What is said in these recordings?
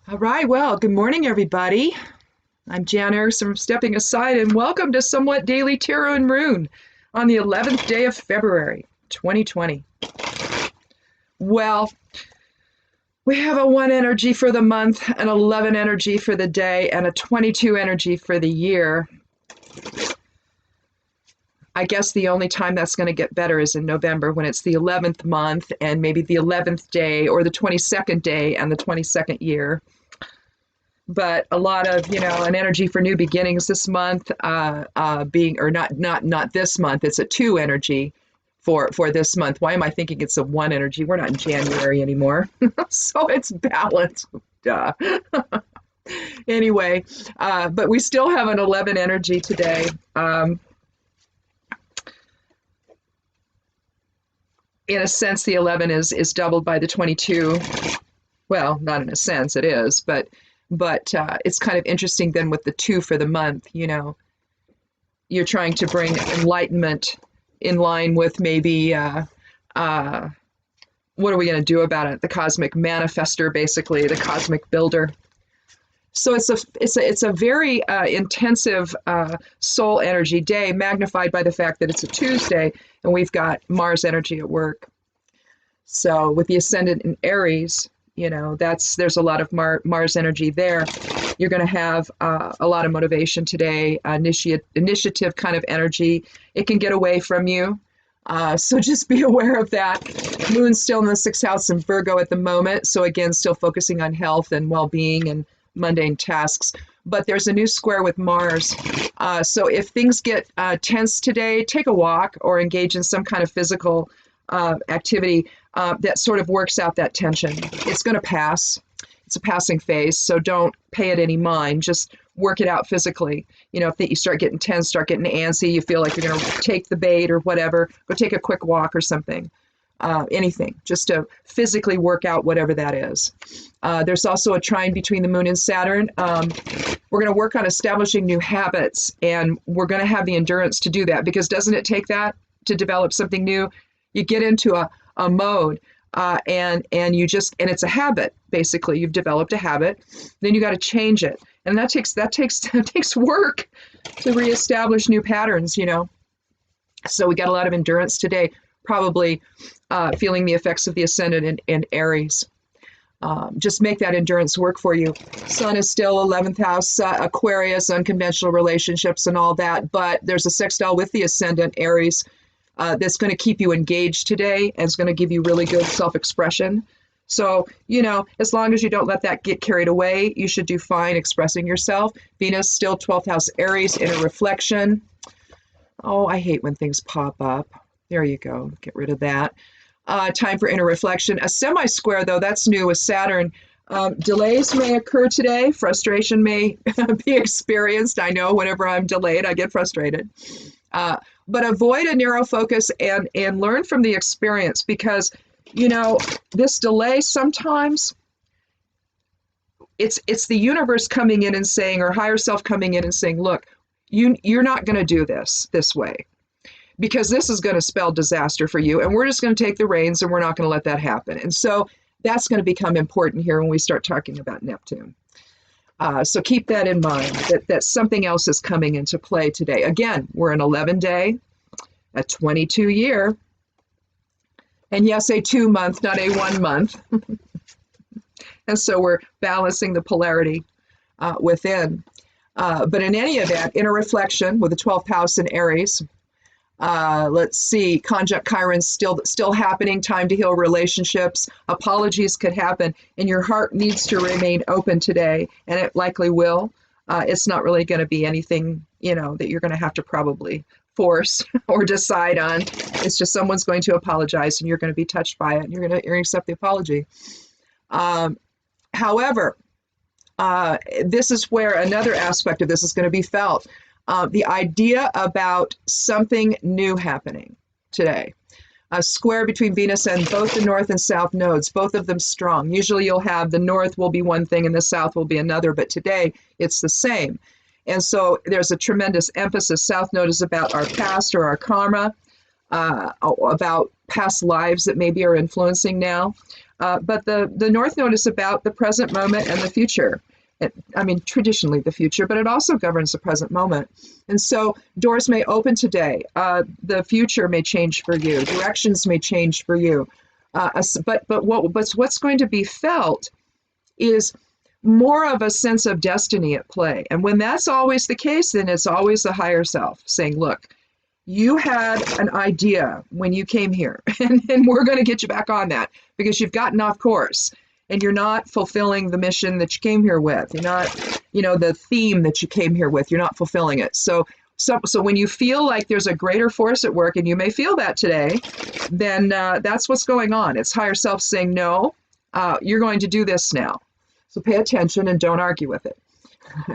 All right, well, good morning, everybody. I'm Jan Erickson from Stepping Aside, and welcome to Somewhat Daily Tarot and Rune on the 11th day of February, 2020. Well, we have a 1 energy for the month, an 11 energy for the day, and a 22 energy for the year. I guess the only time that's going to get better is in November when it's the 11th month and maybe the 11th day or the 22nd day and the 22nd year. But a lot of, an energy for new beginnings this month, not this month. It's a 2 energy for this month. Why am I thinking it's a 1 energy? We're not in January anymore, so it's balanced. Duh. Anyway, but we still have an 11 energy today. In a sense, the 11 is doubled by the 22. Well, not in a sense, it is, but it's kind of interesting then with the 2 for the month. You're trying to bring enlightenment in line with maybe what are we going to do about it? The cosmic manifester, basically, the cosmic builder. So it's a very intensive soul energy day, magnified by the fact that it's a Tuesday and we've got Mars energy at work. So with the ascendant in Aries, there's a lot of Mars energy there. You're going to have a lot of motivation today, initiative kind of energy. It can get away from you. So just be aware of that. Moon's still in the 6th house in Virgo at the moment. So again, still focusing on health and well-being and mundane tasks. But there's a new square with Mars. So if things get tense today, take a walk or engage in some kind of physical activity that sort of works out that tension. It's going to pass. It's a passing phase, so don't pay it any mind. Just work it out physically. If you start getting tense, start getting antsy, you feel like you're going to take the bait or whatever, go take a quick walk or something. Anything, just to physically work out whatever that is. There's also a trine between the Moon and Saturn. We're going to work on establishing new habits, and we're going to have the endurance to do that, because doesn't it take that to develop something new? You get into a mode, and it's a habit. Basically, you've developed a habit. Then you got to change it, and that takes work to reestablish new patterns. So we got a lot of endurance today. Probably feeling the effects of the ascendant in Aries. Just make that endurance work for you. Sun is still 11th house, Aquarius, unconventional relationships and all that, but there's a sextile with the ascendant Aries that's going to keep you engaged today and is going to give you really good self-expression. So, as long as you don't let that get carried away, you should do fine expressing yourself. Venus still 12th house Aries, inner reflection. Oh, I hate when things pop up. There you go. Get rid of that. Time for inner reflection. A semi-square, though, that's new with Saturn. Delays may occur today. Frustration may be experienced. I know whenever I'm delayed, I get frustrated. But avoid a narrow focus and learn from the experience, because, this delay sometimes it's the universe coming in and saying, or higher self coming in and saying, look, you're not going to do this way, because this is going to spell disaster for you, and we're just going to take the reins and we're not going to let that happen. And so that's going to become important here when we start talking about Neptune. So keep that in mind, that something else is coming into play today. Again, we're an 11-day, a 22-year, and yes, a 2-month, not a 1 month. And so we're balancing the polarity within. But in any event, inner reflection with the 12th house in Aries. Let's see, conjunct Chiron's still happening. Time to heal relationships. Apologies could happen, and your heart needs to remain open today, and it likely will. It's not really going to be anything, that you're going to have to probably force or decide on. It's just someone's going to apologize, and you're going to be touched by it, and you're going to accept the apology. However, this is where another aspect of this is going to be felt. The idea about something new happening today. A square between Venus and both the north and south nodes, both of them strong. Usually you'll have the north will be one thing and the south will be another, but today it's the same. And so there's a tremendous emphasis. South node is about our past or our karma, about past lives that maybe are influencing now. But the North Node is about the present moment and the future. I mean, traditionally the future, but it also governs the present moment. And so doors may open today. The future may change for you. Directions may change for you. But what's going to be felt is more of a sense of destiny at play. And when that's always the case, then it's always the higher self saying, look, you had an idea when you came here, and we're going to get you back on that because you've gotten off course and you're not fulfilling the mission that you came here with. You're not, the theme that you came here with, you're not fulfilling it. So when you feel like there's a greater force at work, and you may feel that today, then that's what's going on. It's higher self saying, no, you're going to do this now. So pay attention and don't argue with it.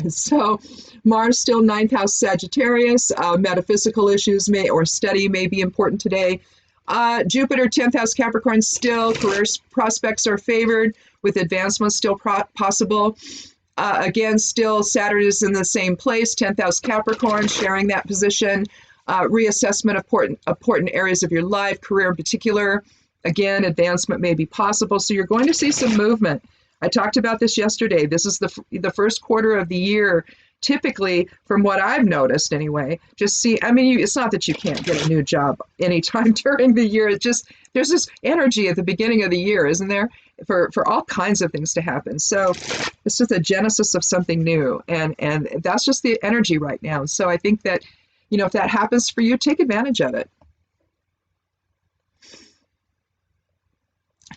So Mars still 9th house Sagittarius, metaphysical issues or study may be important today. Jupiter 10th house Capricorn still, career prospects are favored with advancement still possible. Again, still Saturn is in the same place, 10th house Capricorn, sharing that position. Reassessment of important areas of your life, career in particular. Again, advancement may be possible. So you're going to see some movement. I talked about this yesterday. This is the first quarter of the year, typically, from what I've noticed anyway. It's not that you can't get a new job anytime during the year. It's just, there's this energy at the beginning of the year, isn't there, for all kinds of things to happen. So it's just a genesis of something new. And that's just the energy right now. So I think that, if that happens for you, take advantage of it.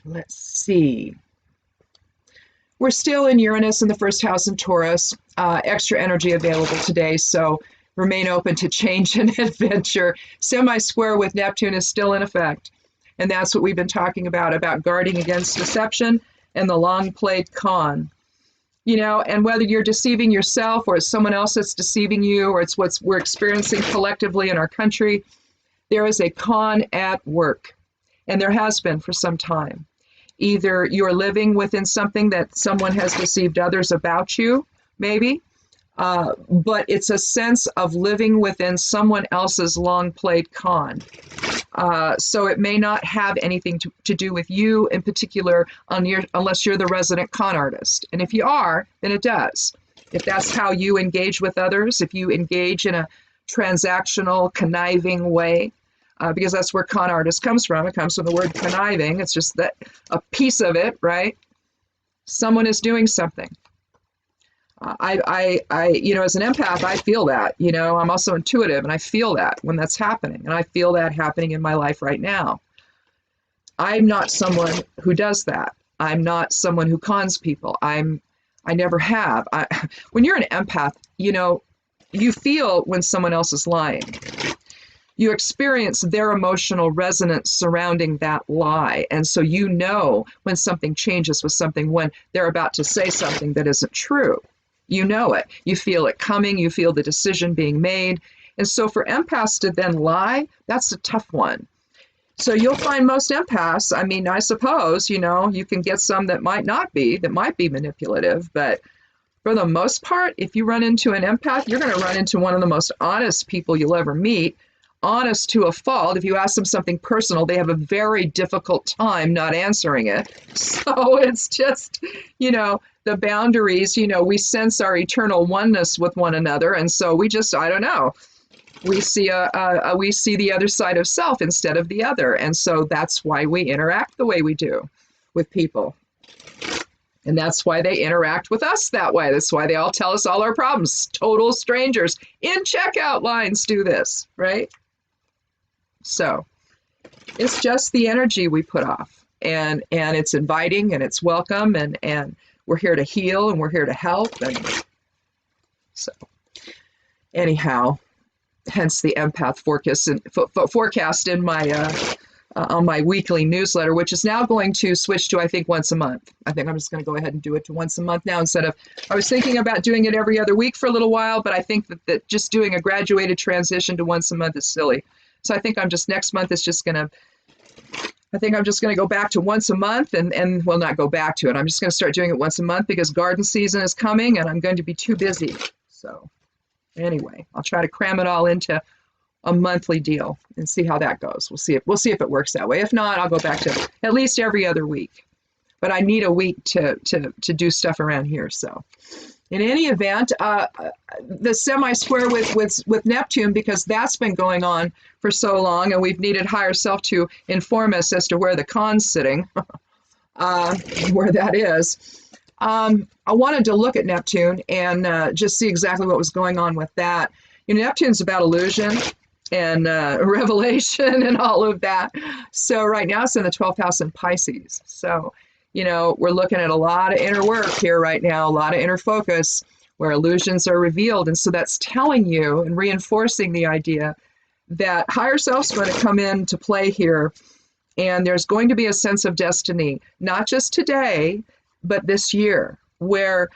Let's see. We're still in Uranus in the first house in Taurus, extra energy available today, so remain open to change and adventure. Semi-square with Neptune is still in effect, and that's what we've been talking about guarding against deception and the long-played con. And whether you're deceiving yourself or it's someone else that's deceiving you or it's what we're experiencing collectively in our country, there is a con at work, and there has been for some time. Either you're living within something that someone has deceived others about you, maybe, but it's a sense of living within someone else's long-played con. So it may not have anything to do with you in particular unless you're the resident con artist. And if you are, then it does. If that's how you engage with others, if you engage in a transactional, conniving way, because that's where con artist comes from. It comes from the word conniving. It's just that a piece of it, right? Someone is doing something. As an empath, I feel that. I'm also intuitive, and I feel that when that's happening, and I feel that happening in my life right now. I'm not someone who does that. I'm not someone who cons people. I never have. When you're an empath, you feel when someone else is lying. You experience their emotional resonance surrounding that lie. And so when something changes with something, when they're about to say something that isn't true. You know it. You feel it coming. You feel the decision being made. And so for empaths to then lie, that's a tough one. So you'll find most empaths, I suppose, you can get some that might be manipulative, but for the most part, if you run into an empath, you're going to run into one of the most honest people you'll ever meet. Honest to a fault. If you ask them something personal, they have a very difficult time not answering it. So it's just, the boundaries, we sense our eternal oneness with one another. And so we just, I don't know, we see the other side of self instead of the other. And so that's why we interact the way we do with people. And that's why they interact with us that way. That's why they all tell us all our problems. Total strangers in checkout lines do this, right? So it's just the energy we put off, and it's inviting and it's welcome, and we're here to heal and we're here to help. And so anyhow, hence the empath forecast in my on my weekly newsletter, which is now going to switch to, I think, once a month. I think I'm just going to go ahead and do it to once a month now instead of, I was thinking about doing it every other week for a little while, but I think that just doing a graduated transition to once a month is silly. So I think next month is just going to, I think I'm just going to go back to once a month and well, not go back to it. I'm just going to start doing it once a month because garden season is coming and I'm going to be too busy. So anyway, I'll try to cram it all into a monthly deal and see how that goes. We'll see if it works that way. If not, I'll go back to at least every other week. but I need a week to do stuff around here. So in any event, the semi-square with Neptune, because that's been going on for so long, and we've needed higher self to inform us as to where the con's sitting, where that is. I wanted to look at Neptune and just see exactly what was going on with that. You know, Neptune's about illusion and revelation and all of that. So right now it's in the 12th house in Pisces. So, you know, we're looking at a lot of inner work here right now, a lot of inner focus where illusions are revealed. And so that's telling you and reinforcing the idea that higher self's going to come into play here. And there's going to be a sense of destiny, not just today, but this year, where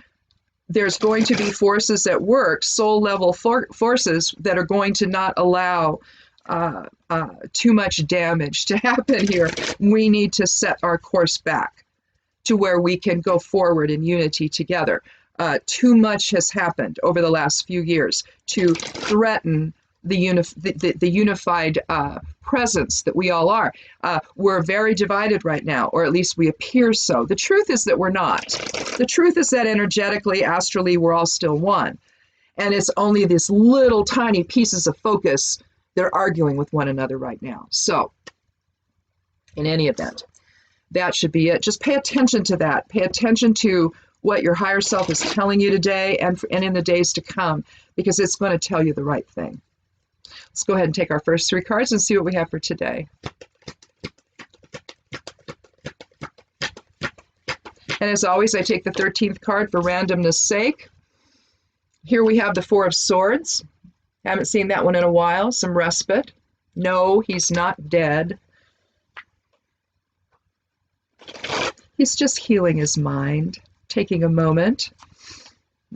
there's going to be forces at work, soul level forces that are going to not allow too much damage to happen here. We need to set our course back to where we can go forward in unity together. Too much has happened over the last few years to threaten the unified presence that we all are. We're very divided right now, or at least we appear so. The truth is that we're not. The truth is that energetically, astrally, we're all still one. And it's only these little tiny pieces of focus that are arguing with one another right now. So, in any event, that should be it. Just pay attention to that. Pay attention to what your higher self is telling you today and in the days to come, because it's going to tell you the right thing. Let's go ahead and take our first 3 cards and see what we have for today. And as always, I take the 13th card for randomness sake. Here we have the 4 of Swords. Haven't seen that one in a while. Some respite. No, he's not dead. He's just healing his mind, taking a moment,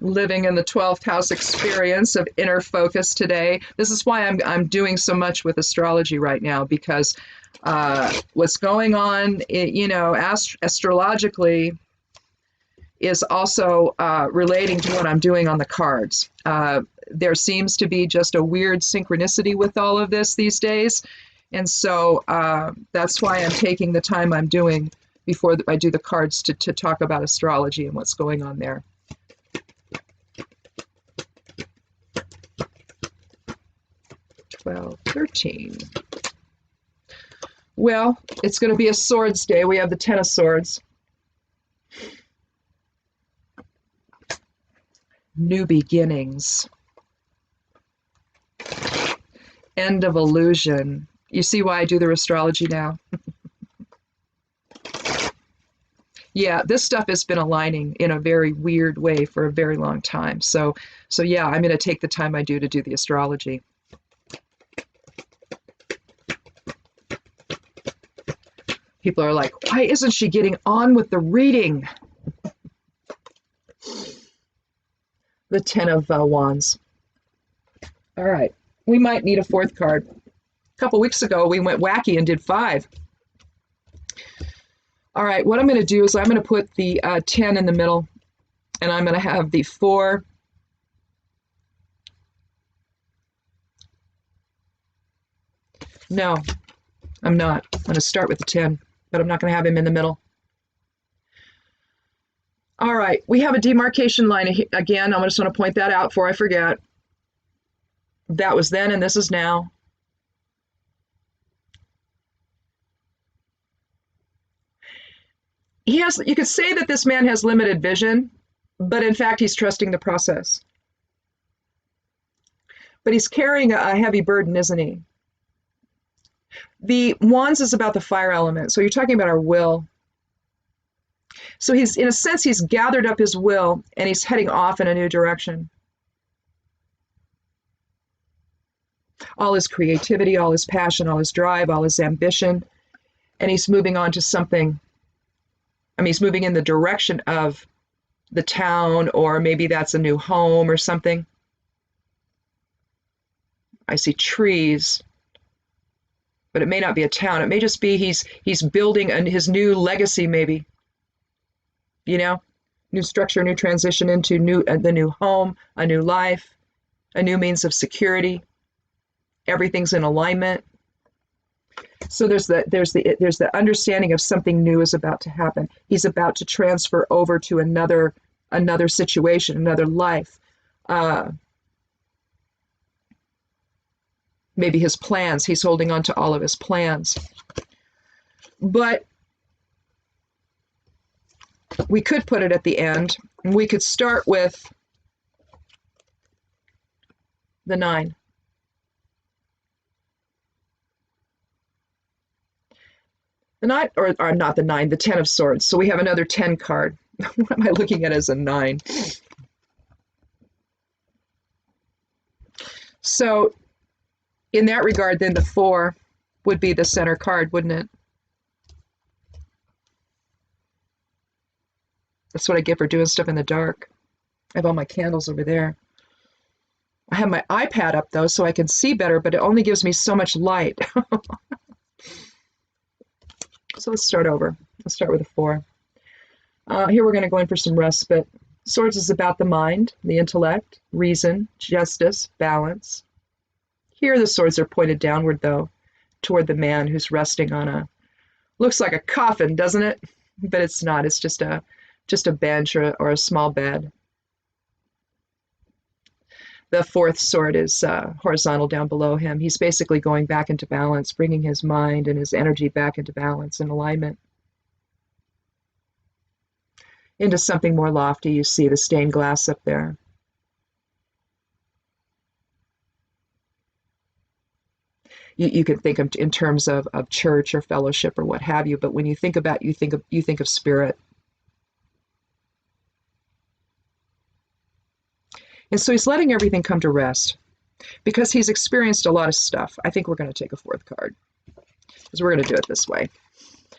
living in the 12th house experience of inner focus today. This is why I'm doing so much with astrology right now, because what's going on, you know, astrologically is also relating to what I'm doing on the cards. There seems to be just a weird synchronicity with all of this these days. And so that's why I'm taking the time I'm doing before I do the cards to talk about astrology and what's going on there. Well, 13. Well, it's going to be a swords day. We have the 10 of Swords. New beginnings. End of illusion. You see why I do their astrology now? Yeah, this stuff has been aligning in a very weird way for a very long time. So yeah, I'm going to take the time I do to do the astrology. People are like, why isn't she getting on with the reading? The 10 of Wands. All right, we might need a 4th card. A couple weeks ago, we went wacky and did 5. All right, what I'm going to do is I'm going to put the 10 in the middle, and I'm going to have the 4. No, I'm not. I'm going to start with the 10, but I'm not going to have him in the middle. All right, we have a demarcation line again. I just want to point that out before I forget. That was then and this is now. You could say that this man has limited vision, but in fact, he's trusting the process. But he's carrying a heavy burden, isn't he? The Wands is about the fire element. So you're talking about our will. So he's, in a sense, he's gathered up his will and he's heading off in a new direction. All his creativity, all his passion, all his drive, all his ambition, and he's moving on to something. I mean, he's moving in the direction of the town, or maybe that's a new home or something. I see trees, but it may not be a town. It may just be he's building his new legacy, maybe. You know, new structure, new transition into the new home, a new life, a new means of security. Everything's in alignment. So there's the understanding of something new is about to happen. He's about to transfer over to another situation, another life. Maybe his plans. He's holding on to all of his plans. But we could put it at the end. We could start with the 9. The 9, or not the 9, the 10 of Swords. So we have another 10 card. What am I looking at as a 9? So in that regard, then the 4 would be the center card, wouldn't it? That's what I get for doing stuff in the dark. I have all my candles over there. I have my iPad up, though, so I can see better, but it only gives me so much light. So let's start over. Let's start with a 4. Here we're going to go in for some respite. Swords is about the mind, the intellect, reason, justice, balance. Here the swords are pointed downward, though, toward the man who's resting on looks like a coffin, doesn't it? But it's not. It's just a bench or a small bed. The 4th sword is horizontal down below him. He's basically going back into balance, bringing his mind and his energy back into balance and alignment. Into something more lofty. You see the stained glass up there. You can think of in terms of church or fellowship or what have you, but when you think about you think of spirit. And so he's letting everything come to rest because he's experienced a lot of stuff. I think we're going to take a 4th card because we're going to do it this way.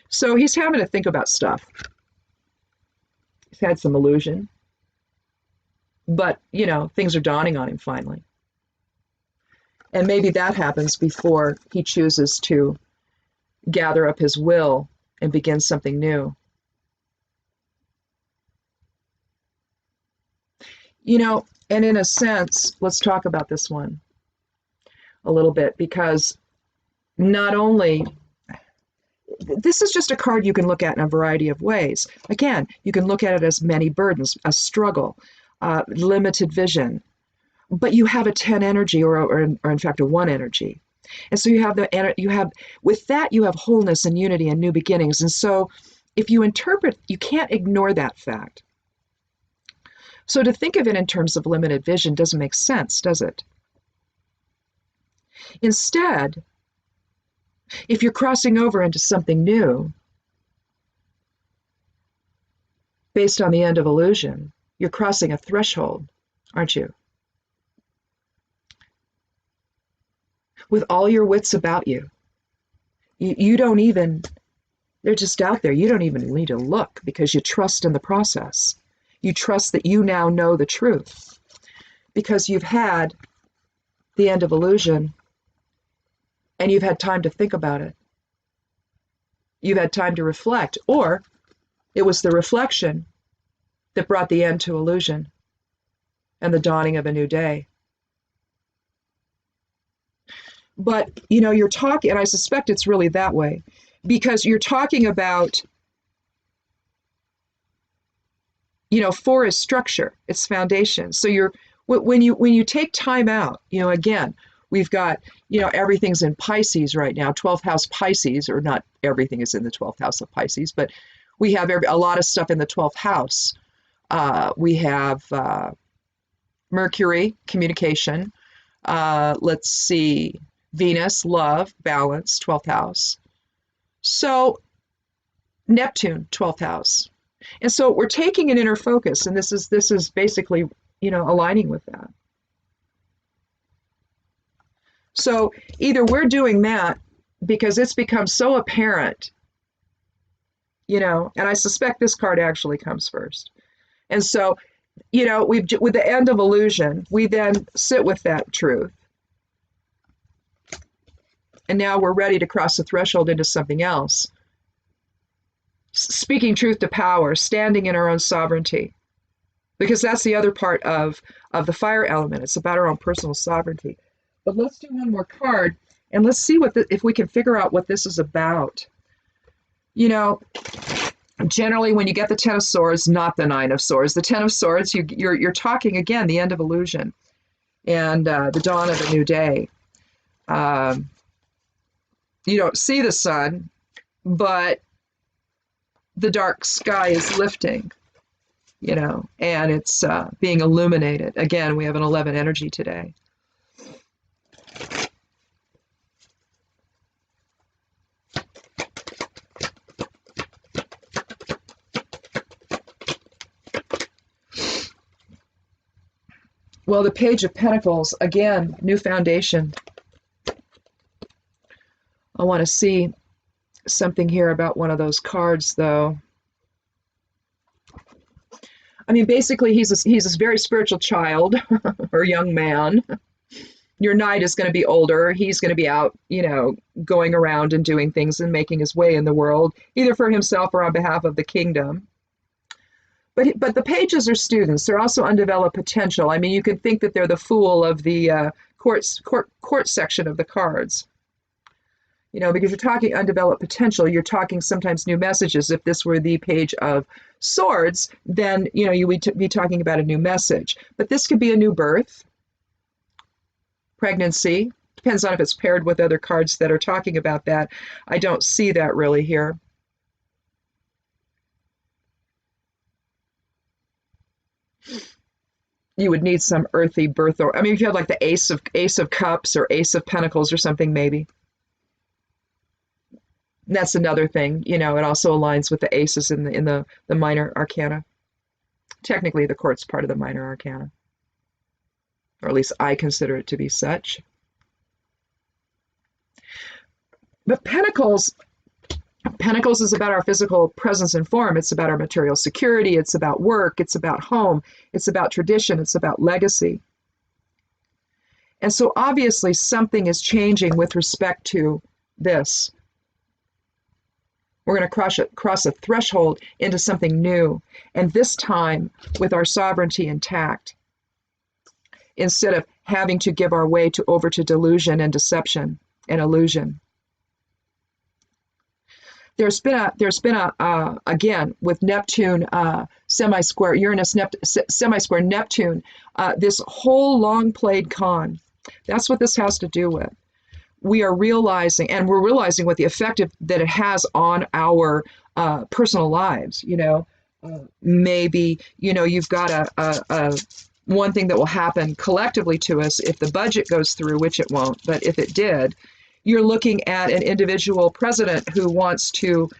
So he's having to think about stuff. He's had some illusion, but, things are dawning on him finally. And maybe that happens before he chooses to gather up his will and begin something new. And in a sense, let's talk about this one a little bit, because not only, this is just a card you can look at in a variety of ways. Again, you can look at it as many burdens, a struggle, limited vision, but you have a 10 energy or in fact a 1 energy. And so you have with that, you have wholeness and unity and new beginnings. And so if you interpret, you can't ignore that fact. So to think of it in terms of limited vision doesn't make sense, does it? Instead, if you're crossing over into something new, based on the end of illusion, you're crossing a threshold, aren't you? With all your wits about you. You don't even, they're just out there. You don't even need to look because you trust in the process. You trust that you now know the truth because you've had the end of illusion and you've had time to think about it. You've had time to reflect, or it was the reflection that brought the end to illusion and the dawning of a new day. But, you're talking, and I suspect it's really that way, because you're talking about, 4 is structure, it's foundation. So when you take time out, again, we've got, everything's in Pisces right now, 12th house Pisces, or not everything is in the 12th house of Pisces, but we have a lot of stuff in the 12th house. We have Mercury, communication. Let's see, Venus, love, balance, 12th house. So Neptune, 12th house. And so we're taking an inner focus, and this is basically, aligning with that. So either we're doing that because it's become so apparent, and I suspect this card actually comes first. And so, with the end of illusion, we then sit with that truth. And now we're ready to cross the threshold into something else. Speaking truth to power, standing in our own sovereignty. Because that's the other part of the fire element. It's about our own personal sovereignty. But let's do one more card, And let's see if we can figure out what this is about. You know, generally when you get the Ten of Swords, not the Nine of Swords, the Ten of Swords, you're talking again the end of illusion and the dawn of a new day. You don't see the sun, but the dark sky is lifting, you know, and it's being illuminated. Again, we have an 11 energy today. Well, the Page of Pentacles, again, new foundation. I want to see something here about one of those cards, though. I mean, basically, he's a very spiritual child or young man. Your knight is going to be older. He's going to be out, you know, going around and doing things and making his way in the world, either for himself or on behalf of the kingdom. But the pages are students. They're also undeveloped potential. I mean, you can think that they're the fool of the court section of the cards. You know, because you're talking undeveloped potential, you're talking sometimes new messages. If this were the Page of Swords, then, you know, you would be talking about a new message. But this could be a new birth, pregnancy. Depends on if it's paired with other cards that are talking about that. I don't see that really here. You would need some earthy birth, or I mean, if you had like the Ace of Cups or Ace of Pentacles or something, maybe. And that's another thing, you know. It also aligns with the aces in the minor arcana. Technically, the court's part of the minor arcana, or at least I consider it to be such. But Pentacles is about our physical presence and form. It's about our material security. It's about work. It's about home. It's about tradition. It's about legacy. And so obviously something is changing with respect to this. We're going to cross a threshold into something new. And this time with our sovereignty intact, instead of having to give our way over to delusion and deception and illusion. There's been a again with Neptune semi-square Uranus semi-square Neptune, this whole long played con. That's what this has to do with. We're realizing what the effect that it has on our personal lives. You know, maybe, you know, you've got a one thing that will happen collectively to us if the budget goes through, which it won't, but if it did. You're looking at an individual president who wants to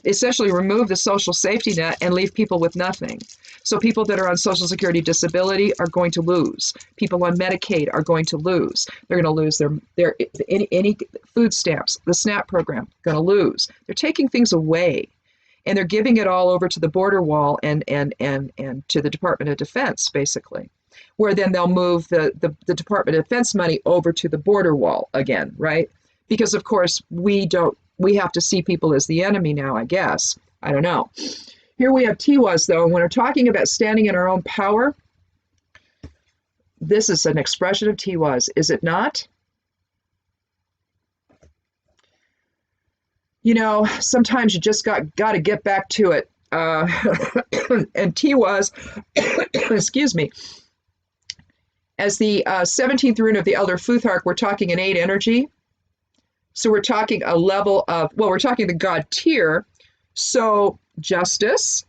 essentially remove the social safety net and leave people with nothing. So people that are on Social Security disability are going to lose. People on Medicaid are going to lose. They're going to lose their any food stamps, the SNAP program, going to lose. They're taking things away, and they're giving it all over to the border wall and to the Department of Defense, basically. Where then they'll move the Department of Defense money over to the border wall again, right? Because of course we have to see people as the enemy now, I guess. I don't know. Here we have Tiwaz, though, and when we're talking about standing in our own power, this is an expression of Tiwaz, is it not? You know, sometimes you just got to get back to it. And Tiwaz, excuse me, as the 17th rune of the Elder Futhark, we're talking an 8 energy. So we're talking a level of, well, we're talking the God tier. So justice,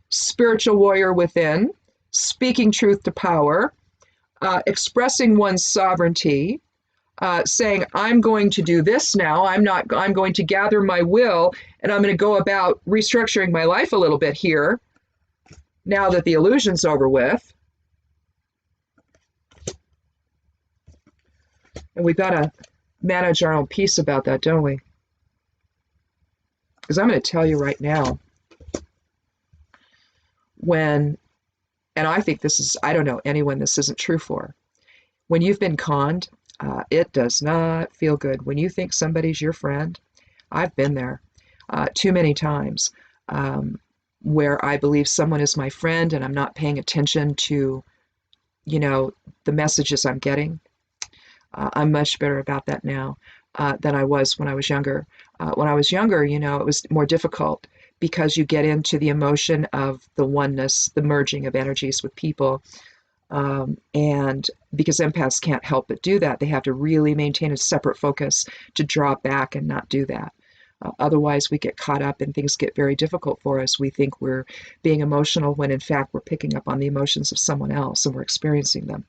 spiritual warrior within, speaking truth to power, expressing one's sovereignty, saying, I'm going to do this now. I'm going to gather my will, and I'm going to go about restructuring my life a little bit here now that the illusion's over with. And we've got to manage our own peace about that, don't we? Because I'm going to tell you right now, and I think this is, I don't know anyone this isn't true for, when you've been conned, it does not feel good. When you think somebody's your friend, I've been there too many times, where I believe someone is my friend and I'm not paying attention to, you know, the messages I'm getting. I'm much better about that now than I was when I was younger. When I was younger, you know, it was more difficult because you get into the emotion of the oneness, the merging of energies with people. And because empaths can't help but do that, they have to really maintain a separate focus to draw back and not do that. Otherwise, we get caught up and things get very difficult for us. We think we're being emotional when in fact we're picking up on the emotions of someone else and we're experiencing them.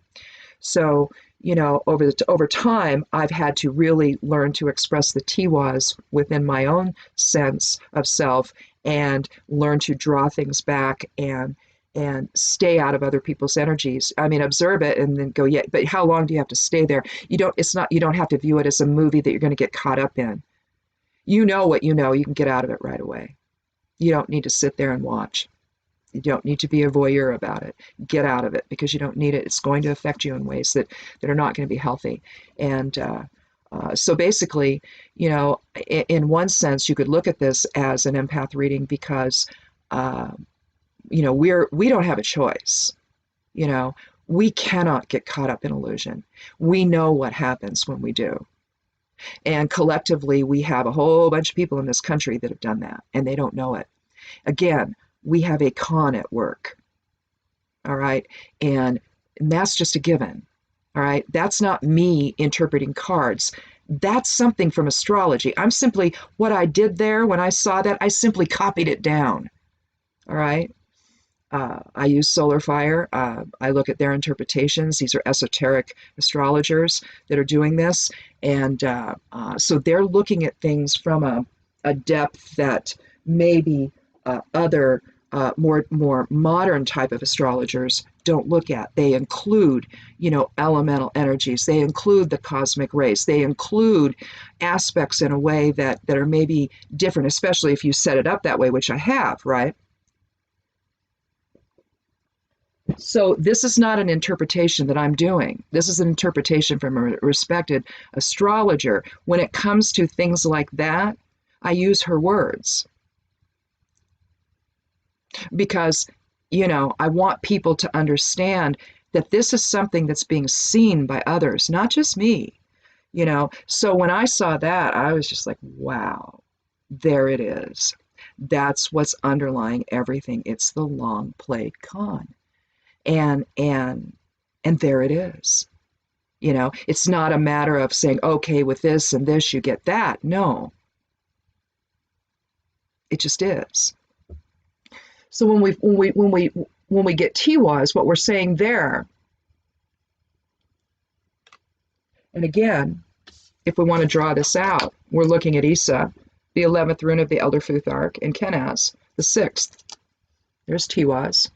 So, you know, over time, I've had to really learn to express the Tiwas within my own sense of self and learn to draw things back and stay out of other people's energies. I mean, observe it and then go, yeah, but how long do you have to stay there? You don't have to view it as a movie that you're going to get caught up in. You know what you know, you can get out of it right away. You don't need to sit there and watch. You don't need to be a voyeur about it. Get out of it because you don't need it. It's going to affect you in ways that are not going to be healthy. And so basically, you know, in one sense, you could look at this as an empath reading because, you know, we don't have a choice. You know, we cannot get caught up in illusion. We know what happens when we do. And collectively, we have a whole bunch of people in this country that have done that, and they don't know it. Again, we have a con at work, all right? And that's just a given, all right? That's not me interpreting cards. That's something from astrology. I'm simply, what I did there when I saw that, I simply copied it down, all right? I use solar fire. I look at their interpretations. These are esoteric astrologers that are doing this. And so they're looking at things from a depth that maybe other more modern type of astrologers don't look at. They include, you know, elemental energies. They include the cosmic rays. They include aspects in a way that are maybe different, especially if you set it up that way, which I have, right? So this is not an interpretation that I'm doing. This is an interpretation from a respected astrologer. When it comes to things like that, I use her words because, you know, I want people to understand that this is something that's being seen by others, not just me, you know. So when I saw that, I was just like, wow, there it is. That's what's underlying everything. It's the long played con. And there it is. You know, it's not a matter of saying, okay, with this and this you get that. No, it just is. So when we get Tiwas, what we're saying there, and again, if we want to draw this out, we're looking at Isa, the 11th rune of the Elder Futhark, and Kenaz, the 6th. There's Tiwas.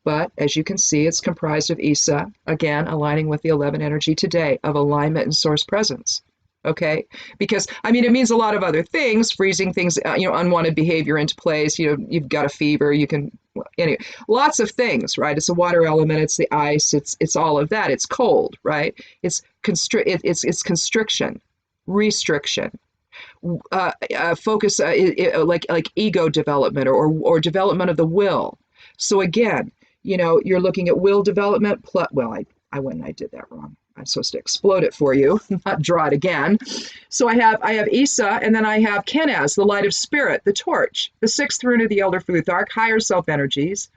But as you can see, it's comprised of Isa, again, aligning with the 11 energy today of alignment and source presence. Okay? Because, I mean, it means a lot of other things, freezing things, you know, unwanted behavior into place. You know, you've got a fever, you can, anyway, lots of things, right? It's a water element, it's the ice, it's all of that. It's cold, right? It's constriction, restriction. Focus, like ego development or development of the will. So again, you know, you're looking at will development. Well, I went and I did that wrong. I'm supposed to explode it for you, not draw it again. So I have Isa, and then I have Kenaz, the light of spirit, the torch, the 6th rune of the Elder Futhark, higher self energies.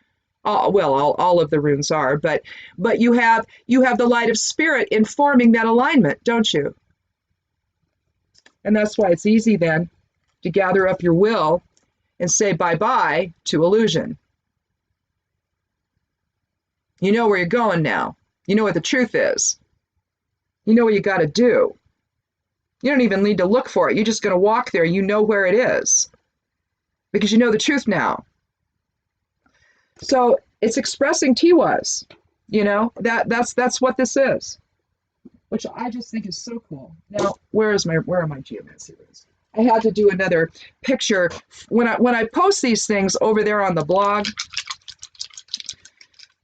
All of the runes are, but you have the light of spirit informing that alignment, don't you? And that's why it's easy then to gather up your will and say bye-bye to illusion. You know where you're going now. You know what the truth is. You know what you got to do. You don't even need to look for it. You're just going to walk there. You know where it is because you know the truth now. So it's expressing Tiwas. You know, that's what this is, which I just think is so cool. Now, where are my geomancy runes? I had to do another picture when I post these things over there on the blog.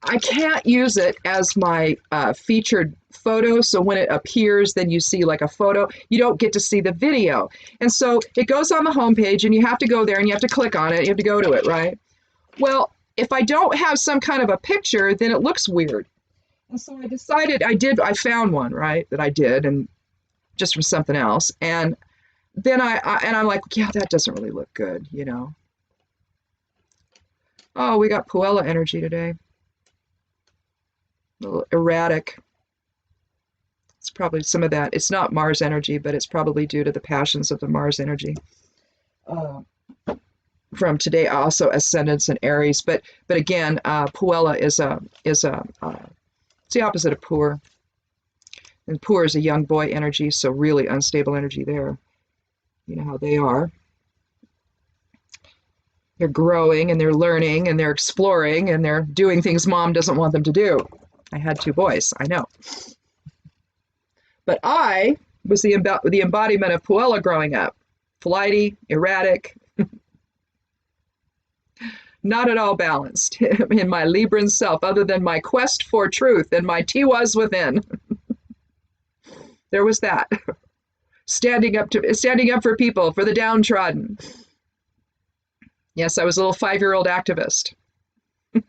I can't use it as my featured photo, so when it appears, then you see like a photo. You don't get to see the video. And so it goes on the homepage, and you have to go there, and you have to click on it. You have to go to it, right? Well, if I don't have some kind of a picture, then it looks weird. And so I decided I found one, right, that I did, and just from something else. And then I'm like, yeah, that doesn't really look good, you know. Oh, we got Puella energy today. A little erratic. It's probably some of that. It's not Mars energy, but it's probably due to the passions of the Mars energy. Uh, from today, also ascendants in Aries, but again, Puella is it's the opposite of Pur, and Pur is a young boy energy, so really unstable energy there. You know how they are. They're growing and they're learning and they're exploring and they're doing things mom doesn't want them to do. I had two boys, I know, but I was the embodiment of Puella growing up, flighty, erratic, not at all balanced in my Libran self, other than my quest for truth and my Tiwas within. There was that. Standing up for people, for the downtrodden. Yes, I was a little 5-year-old activist. But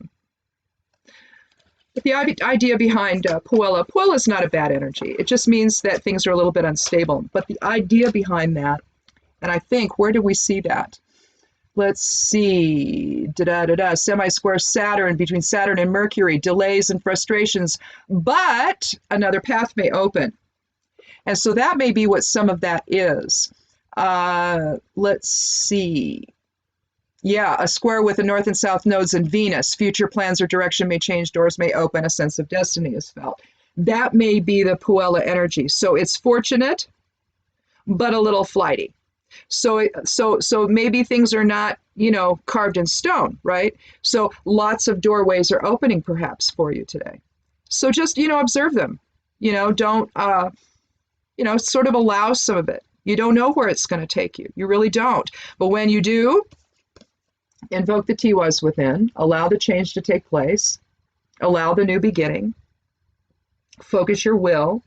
the idea behind Puella is not a bad energy. It just means that things are a little bit unstable. But the idea behind that, and I think, where do we see that? Let's see, semi-square Saturn, between Saturn and Mercury, delays and frustrations, but another path may open. And so that may be what some of that is. Let's see. Yeah, a square with the north and south nodes in Venus. Future plans or direction may change, doors may open, a sense of destiny is felt. That may be the Puella energy. So it's fortunate, but a little flighty. So maybe things are not, carved in stone, right? So lots of doorways are opening perhaps for you today. So just, observe them, don't, sort of allow some of it. You don't know where it's going to take you. You really don't. But when you do, invoke the Tiwas within, allow the change to take place, allow the new beginning, focus your will,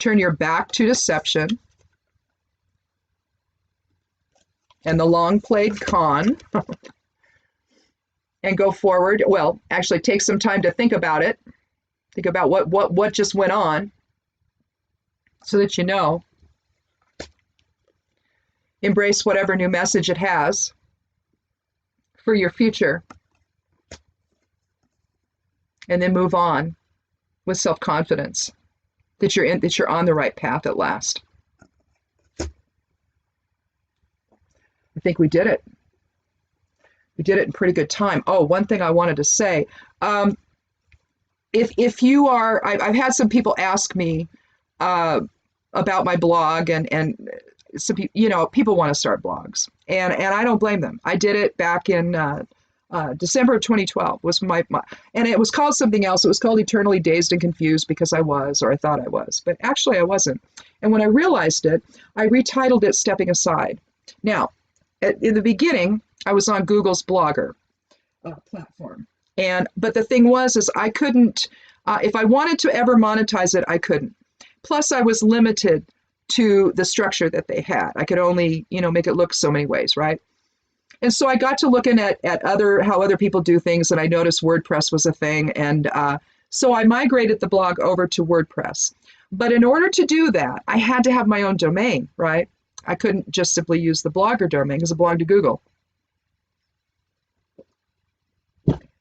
turn your back to deception, and the long played con, and go forward. Well, actually take some time to think about it. Think about what just went on so that you know. Embrace whatever new message it has for your future. And then move on with self-confidence that you're on the right path at last. I think we did it. We did it in pretty good time. Oh, one thing I wanted to say. If you are, I've had some people ask me about my blog, and some people want to start blogs, and I don't blame them. I did it back in December of 2012 was my, and it was called something else. It was called Eternally Dazed and Confused because I thought I was, but actually I wasn't. And when I realized it, I retitled it Stepping Aside. Now, in the beginning, I was on Google's Blogger platform. But the thing is I couldn't, if I wanted to ever monetize it, I couldn't. Plus I was limited to the structure that they had. I could only, make it look so many ways, right? And so I got to looking at how other people do things, and I noticed WordPress was a thing. And so I migrated the blog over to WordPress. But in order to do that, I had to have my own domain, right? I couldn't just simply use the Blogger domain because it belonged to Google.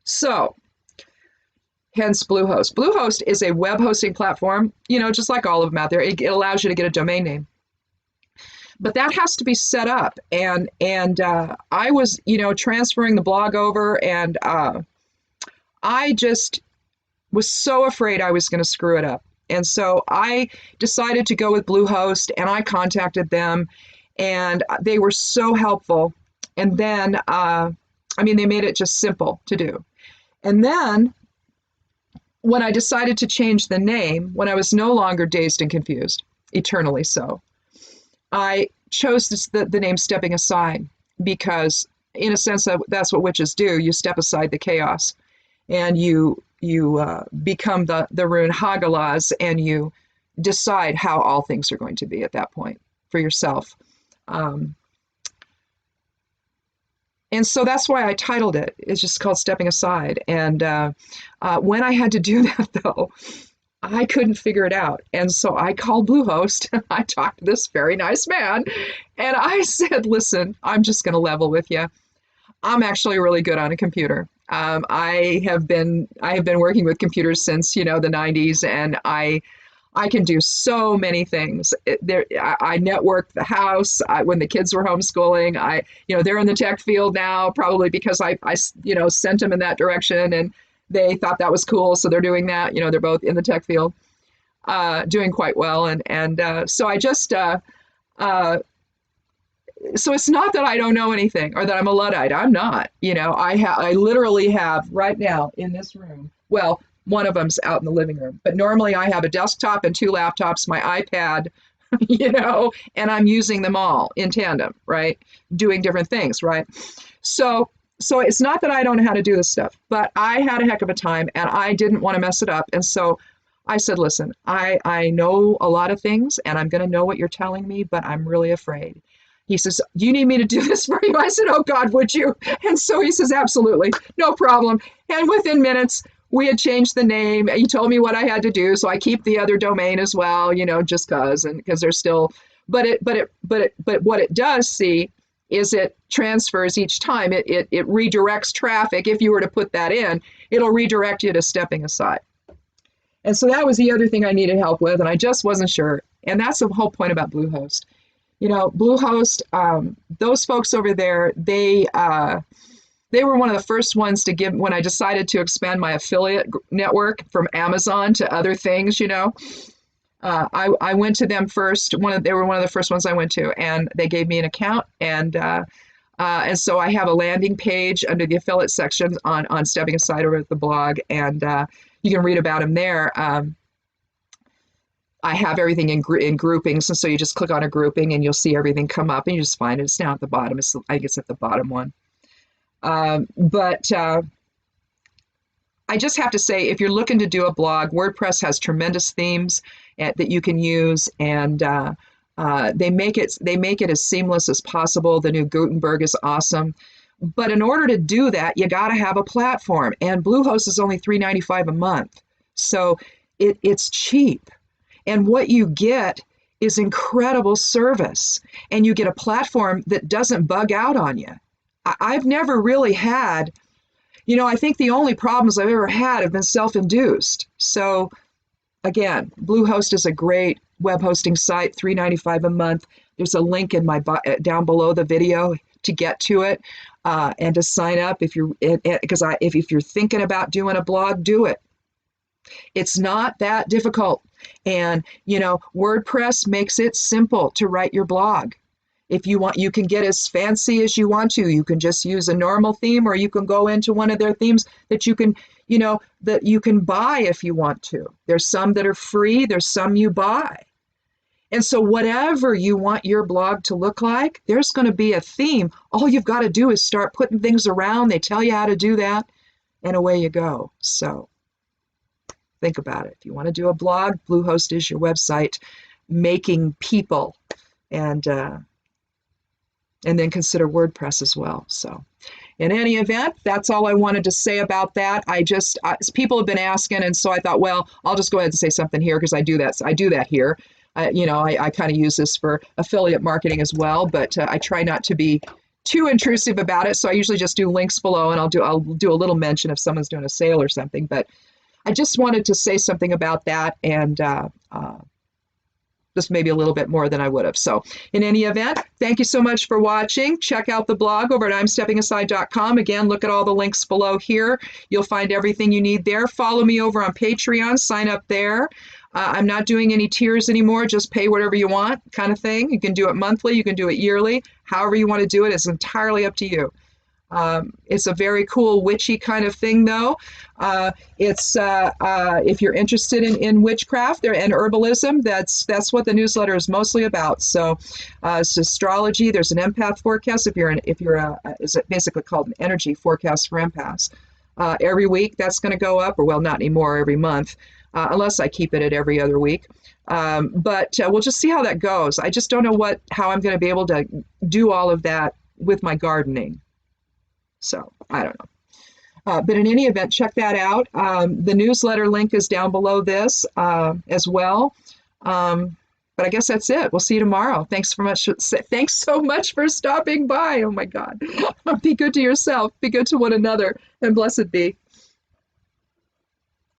So, hence Bluehost. Bluehost is a web hosting platform, just like all of them out there. It allows you to get a domain name. But that has to be set up. And I was, transferring the blog over, and I just was so afraid I was going to screw it up. And so I decided to go with Bluehost, and I contacted them, and they were so helpful. And then, they made it just simple to do. And then when I decided to change the name, when I was no longer dazed and confused, eternally so, I chose the name Stepping Aside because, in a sense, that's what witches do. You step aside the chaos, and you become the rune Hagalaz, and you decide how all things are going to be at that point for yourself. And so that's why I titled it. It's just called Stepping Aside. And when I had to do that, though, I couldn't figure it out. And so I called Bluehost. I talked to this very nice man. And I said, listen, I'm just going to level with you. I'm actually really good on a computer. I have been working with computers since, the 90s, and I can do so many things. I networked the house when the kids were homeschooling. They're in the tech field now, probably because I sent them in that direction, and they thought that was cool, so they're doing that. They're both in the tech field, doing quite well, and so I just. So it's not that I don't know anything or that I'm a Luddite. I'm not. I literally have right now in this room. Well, one of them's out in the living room, but normally I have a desktop and 2 laptops, my iPad, and I'm using them all in tandem, right? Doing different things, right? So it's not that I don't know how to do this stuff, but I had a heck of a time and I didn't want to mess it up. And so I said, listen, I know a lot of things and I'm going to know what you're telling me, but I'm really afraid. He says, do you need me to do this for you? I said, oh God, would you? And so he says, absolutely, no problem. And within minutes, we had changed the name. He told me what I had to do. So I keep the other domain as well, just because they're still, but what it does see is it transfers each time. It redirects traffic. If you were to put that in, it'll redirect you to Stepping Aside. And so that was the other thing I needed help with. And I just wasn't sure. And that's the whole point about Bluehost. Bluehost, those folks over there, they were one of the first ones to give, when I decided to expand my affiliate network from Amazon to other things, I went to them first. They were one of the first ones I went to, and they gave me an account. And so I have a landing page under the affiliate section on Stepping Aside over at the blog, and you can read about them there. I have everything in groupings, and so you just click on a grouping and you'll see everything come up, and you just find it. It's down at the bottom. I guess at the bottom one. But I just have to say, if you're looking to do a blog, WordPress has tremendous themes that you can use, and they make it as seamless as possible. The new Gutenberg is awesome. But in order to do that, you got to have a platform, and Bluehost is only $3.95 a month. So it's cheap. And what you get is incredible service, and you get a platform that doesn't bug out on you. I've never really had, I think the only problems I've ever had have been self-induced. So again, Bluehost is a great web hosting site, $3.95 a month. There's a link in down below the video to get to it, and to sign up if you're thinking about doing a blog, do it. It's not that difficult. And, WordPress makes it simple to write your blog. If you want, you can get as fancy as you want to. You can just use a normal theme, or you can go into one of their themes that you can, that you can buy if you want to. There's some that are free. There's some you buy. And so whatever you want your blog to look like, there's going to be a theme. All you've got to do is start putting things around. They tell you how to do that, and away you go. So think about it. If you want to do a blog, Bluehost is your website, making people, and then consider WordPress as well. So in any event, that's all I wanted to say about that. People have been asking, and so I thought, well, I'll just go ahead and say something here because I do that here. I kind of use this for affiliate marketing as well, but I try not to be too intrusive about it. So I usually just do links below, and I'll do a little mention if someone's doing a sale or something. But I just wanted to say something about that, and just maybe a little bit more than I would have. So in any event, thank you so much for watching. Check out the blog over at imsteppingaside.com. Again, look at all the links below here. You'll find everything you need there. Follow me over on Patreon. Sign up there. I'm not doing any tiers anymore. Just pay whatever you want kind of thing. You can do it monthly. You can do it yearly. However you want to do it is entirely up to you. It's a very cool witchy kind of thing, though. If you're interested in witchcraft and herbalism, that's what the newsletter is mostly about. So it's astrology. There's an empath forecast. It's basically called an energy forecast for empaths. Every week that's going to go up, or well, not anymore, every month, unless I keep it at every other week. But we'll just see how that goes. I just don't know how I'm going to be able to do all of that with my gardening. So I don't know. But in any event, check that out. The newsletter link is down below this as well. But I guess that's it. We'll see you tomorrow. Thanks so much for stopping by. Oh my God. Be good to yourself. Be good to one another. And blessed be.